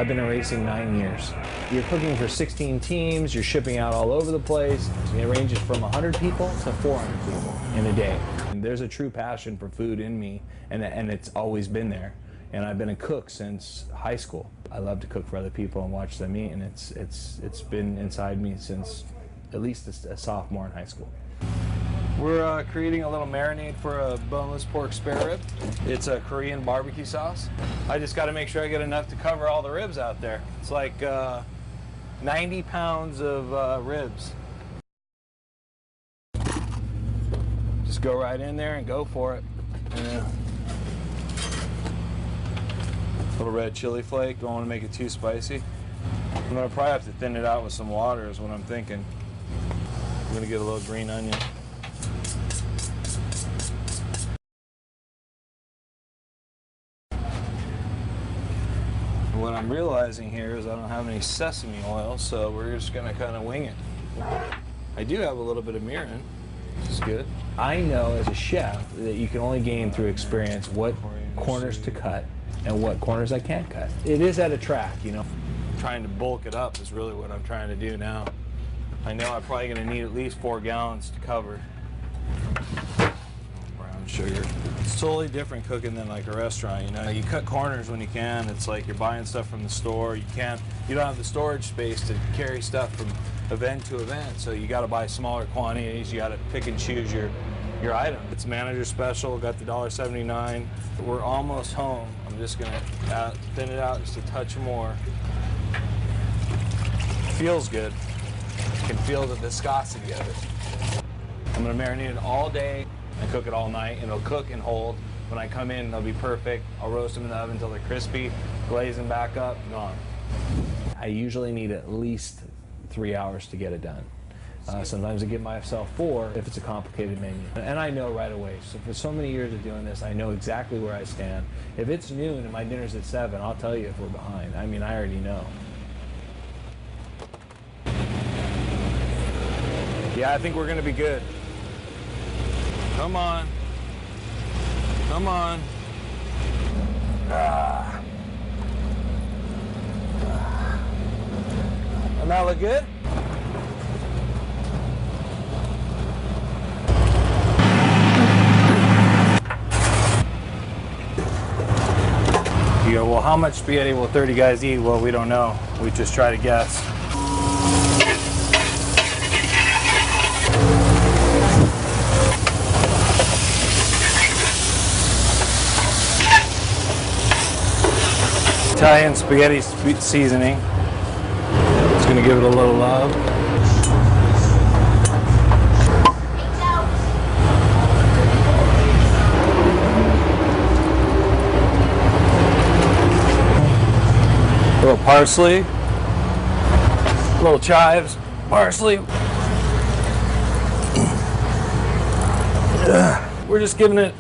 I've been racing 9 years. You're cooking for 16 teams, you're shipping out all over the place. It ranges from 100 people to 400 people in a day. And there's a true passion for food in me, and it's always been there. And I've been a cook since high school. I love to cook for other people and watch them eat, and it's been inside me since at least a sophomore in high school. We're creating a little marinade for a boneless pork spare rib. It's a Korean barbecue sauce. I just got to make sure I get enough to cover all the ribs out there. It's like 90 pounds of ribs. Just go right in there and go for it. Yeah. Little red chili flake. Don't want to make it too spicy. I'm going to probably have to thin it out with some water is what I'm thinking. I'm going to get a little green onion. What I'm realizing here is I don't have any sesame oil, so we're just going to kind of wing it. I do have a little bit of mirin, which is good. I know as a chef that you can only gain through experience what corners to cut and what corners I can't cut. It is at a track, you know. Trying to bulk it up is really what I'm trying to do now. I know I'm probably going to need at least 4 gallons to cover. Brown sugar. It's totally different cooking than like a restaurant, you know. You cut corners when you can. It's like you're buying stuff from the store. You don't have the storage space to carry stuff from event to event, so you got to buy smaller quantities. You got to pick and choose your item. It's manager special, got the $1.79. We're almost home. I'm just going to thin it out just a touch more. Feels good. You can feel the viscosity of it. I'm going to marinate it all day and cook it all night, and it'll cook and hold. When I come in, they'll be perfect. I'll roast them in the oven until they're crispy, glaze them back up, gone. I usually need at least 3 hours to get it done. Sometimes I give myself 4 if it's a complicated menu. And I know right away. So for so many years of doing this, I know exactly where I stand. If it's noon and my dinner's at 7, I'll tell you if we're behind. I mean, I already know. Yeah, I think we're going to be good. Come on. Come on. Doesn't that look good? You go, well, how much spaghetti will 30 guys eat? Well, we don't know. We just try to guess. Italian spaghetti seasoning. Just going to give it a little love. A little parsley, a little chives, parsley. We're just giving it,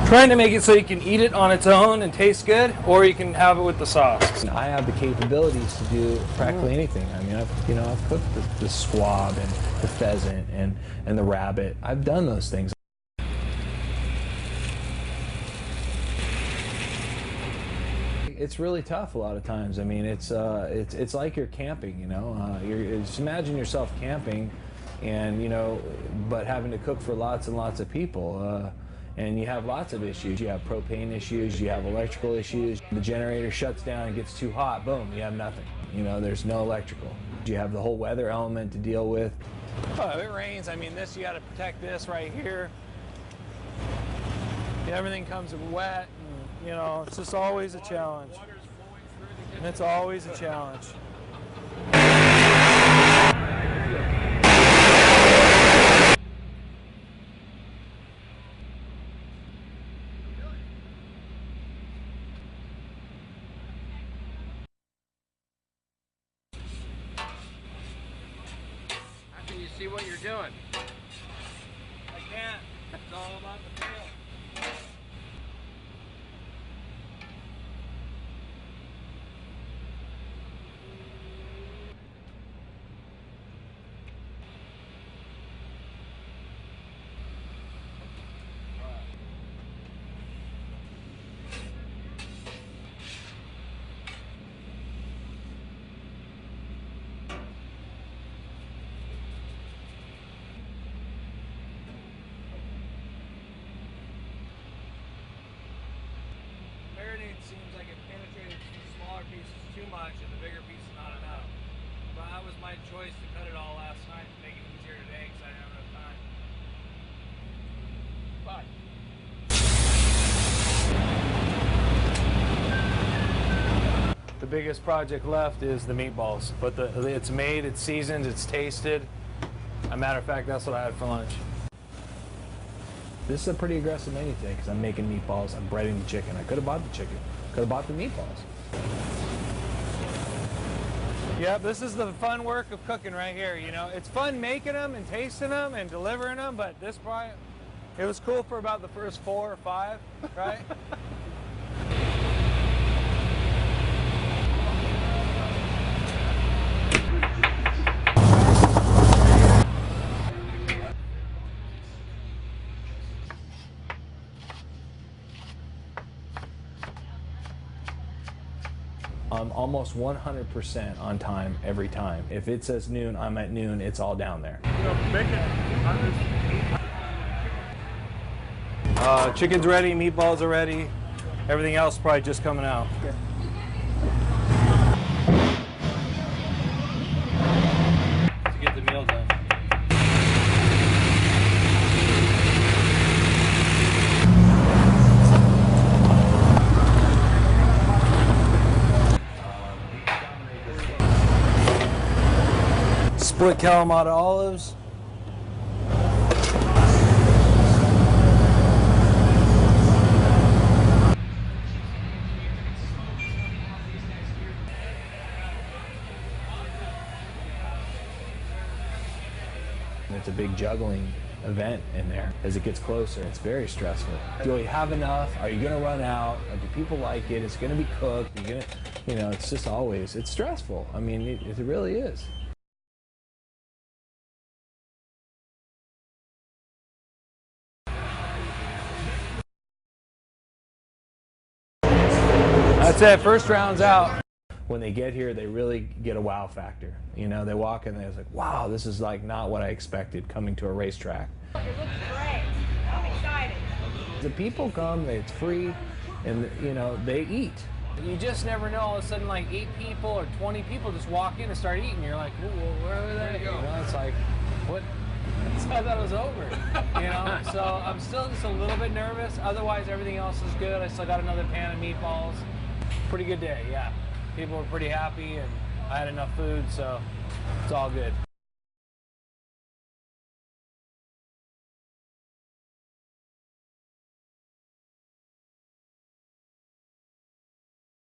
trying to make it so you can eat it on its own and taste good, or you can have it with the sauce. I have the capabilities to do practically anything. I mean, I've cooked the squab and the pheasant and the rabbit. I've done those things. It's really tough a lot of times. I mean, it's like you're camping, you know. Just imagine yourself camping, and but having to cook for lots and lots of people. And you have lots of issues. You have propane issues, you have electrical issues. The generator shuts down and gets too hot, boom, you have nothing. There's no electrical. You have the whole weather element to deal with. Oh, if it rains, I mean, you got to protect this right here. Everything comes wet, and, it's just always a challenge. And it's always a challenge. You see what you're doing. I can't. It's all about the feel. much and the bigger piece is not enough. But that was my choice to cut it all last night to make it easier today because I didn't have enough time. Bye. The biggest project left is the meatballs, but it's made, it's seasoned, it's tasted. As a matter of fact, that's what I had for lunch. This is a pretty aggressive menu today because I'm making meatballs, I'm breading the chicken. I could have bought the chicken, could have bought the meatballs. Yep, this is the fun work of cooking right here, you know. It's fun making them and tasting them and delivering them, but this probably, it was cool for about the first 4 or 5, right? I'm almost 100% on time every time. If it says noon, I'm at noon, it's all down there. Chicken's ready, meatballs are ready. Everything else probably just coming out. To get the meal done. Split Kalamata olives. It's a big juggling event in there. As it gets closer, it's very stressful. Do you have enough? Are you gonna run out? Do people like it? It's gonna be cooked. You're gonna, you know, it's just always, it's stressful. I mean, it really is. That's it, first round's out. When they get here, they really get a wow factor. You know, they walk in, they're like, wow, this is like not what I expected coming to a racetrack. It looks great. I'm excited. The people come, it's free, and you know, they eat. You just never know, all of a sudden like 8 people or 20 people just walk in and start eating. You're like, where are they? You know, it's like, what? I thought it was over, you know? So I'm still just a little bit nervous. Otherwise, everything else is good. I still got another pan of meatballs. Pretty good day, yeah. People were pretty happy and I had enough food, so it's all good.